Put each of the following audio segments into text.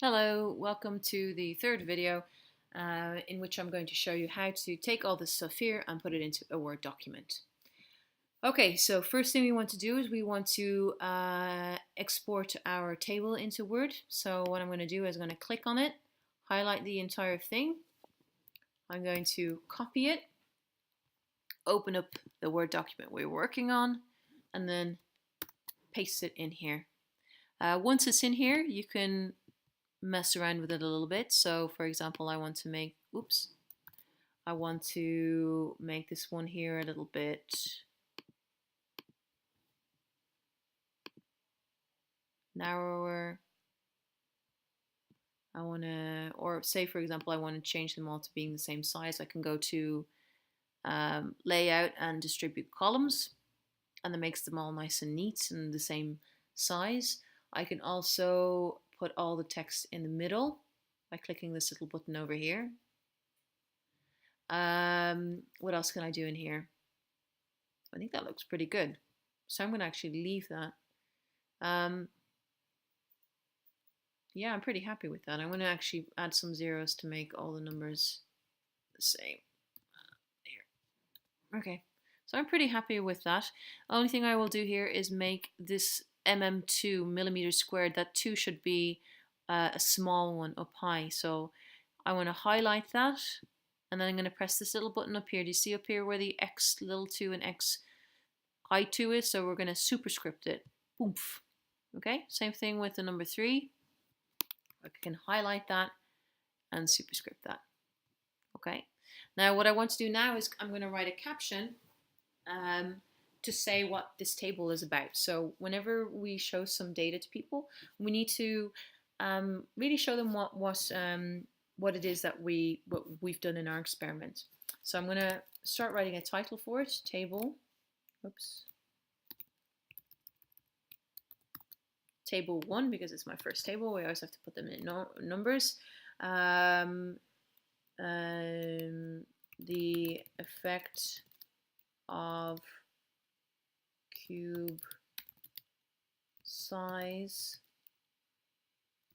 Hello, welcome to the third video in which I'm going to show you how to take all this stuff here and put it into a Word document. Okay, so first thing we want to do is we want to export our table into Word. So what I'm going to do is I'm going to click on it, highlight the entire thing. I'm going to copy it, open up the Word document we're working on, and then paste it in here. Once it's in here, you can mess around with it a little bit. So for example, I want to make this one here a little bit narrower. Or say for example, I want to change them all to being the same size. I can go to layout and distribute columns, and that makes them all nice and neat and the same size. I can also put all the text in the middle by clicking this little button over here. What else can I do in here? I think that looks pretty good. So I'm going to actually leave that. Yeah, I'm pretty happy with that. I'm going to actually add some zeros to make all the numbers the same. Here. Okay, so I'm pretty happy with that. The only thing I will do here is make this mm2 millimeters squared. That 2 should be a small one up high. So I want to highlight that, and then I'm going to press this little button up here. Do you see up here where the x little 2 and x high 2 is? So we're going to superscript it. Oomph. Okay, same thing with the number 3. I can highlight that and superscript that. Okay, now what I want to do now is I'm going to write a caption to say what this table is about. So whenever we show some data to people, we need to really show them what it is that we've done in our experiment. So I'm going to start writing a title for it. Table 1, because it's my first table. We always have to put them in numbers. The effect of cube size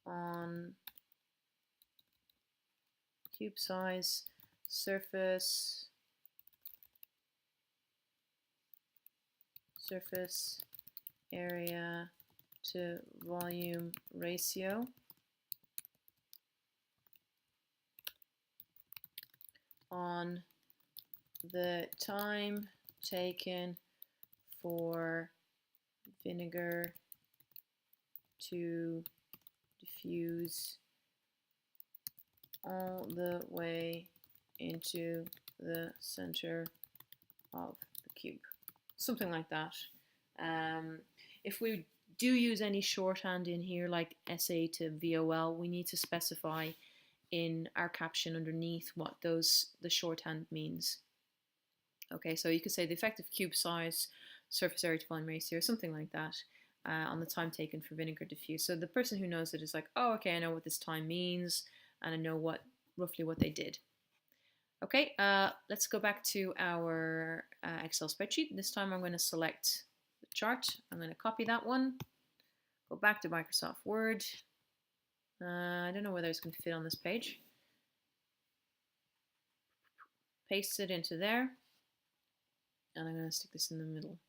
on cube size, surface area to volume ratio on the time taken for vinegar to diffuse all the way into the center of the cube. Something like that. If we do use any shorthand in here, like SA to VOL, we need to specify in our caption underneath what the shorthand means. Okay, so you could say the effective cube size, surface area to volume ratio, or something like that, on the time taken for vinegar diffuse. So the person who knows it is like, oh, okay, I know what this time means, and I know roughly what they did. Okay, let's go back to our Excel spreadsheet. This time I'm going to select the chart. I'm going to copy that one, go back to Microsoft Word. I don't know whether it's going to fit on this page. Paste it into there, and I'm going to stick this in the middle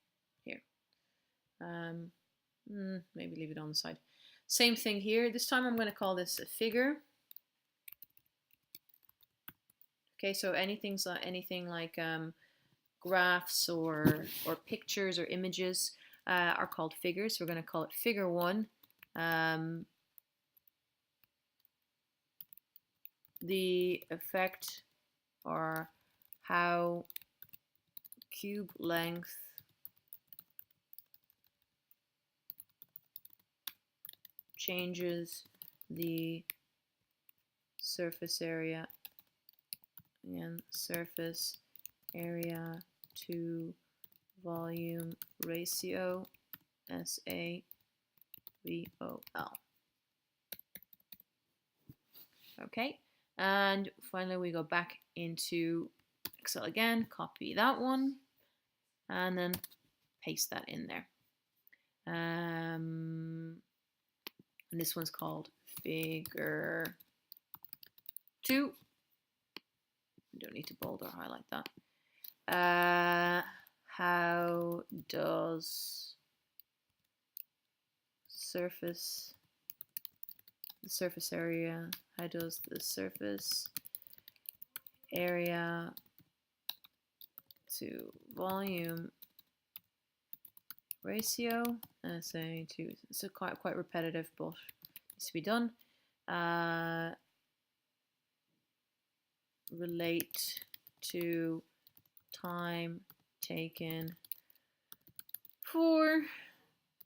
here. Maybe leave it on the side. Same thing here. This time I'm going to call this a figure. Okay, so anything like graphs or pictures or images are called figures. So we're going to call it figure 1. The effect or how cube length changes the surface area and surface area to volume ratio, SAVOL. Okay, and finally we go back into Excel again, copy that one, and then paste that in there. And this one's called Figure 2. I don't need to bold or highlight that. How does the surface area, how does the surface area to volume ratio, say to, so quite repetitive, but needs to be done. Relate to time taken for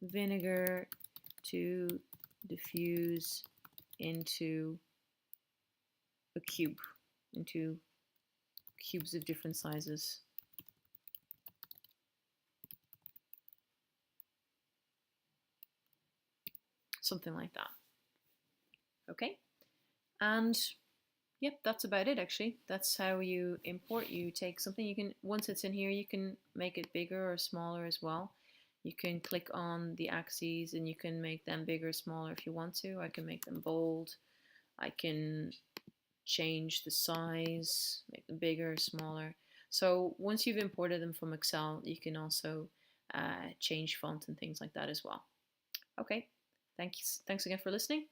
vinegar to diffuse into a cube, into cubes of different sizes. Something like that. Okay, and yep, that's about it actually. That's how you import. You take something, you can, once it's in here, you can make it bigger or smaller as well. You can click on the axes and you can make them bigger or smaller if you want to. I can make them bold. I can change the size, make them bigger or smaller. So once you've imported them from Excel, you can also change font and things like that as well. Okay, thanks again for listening.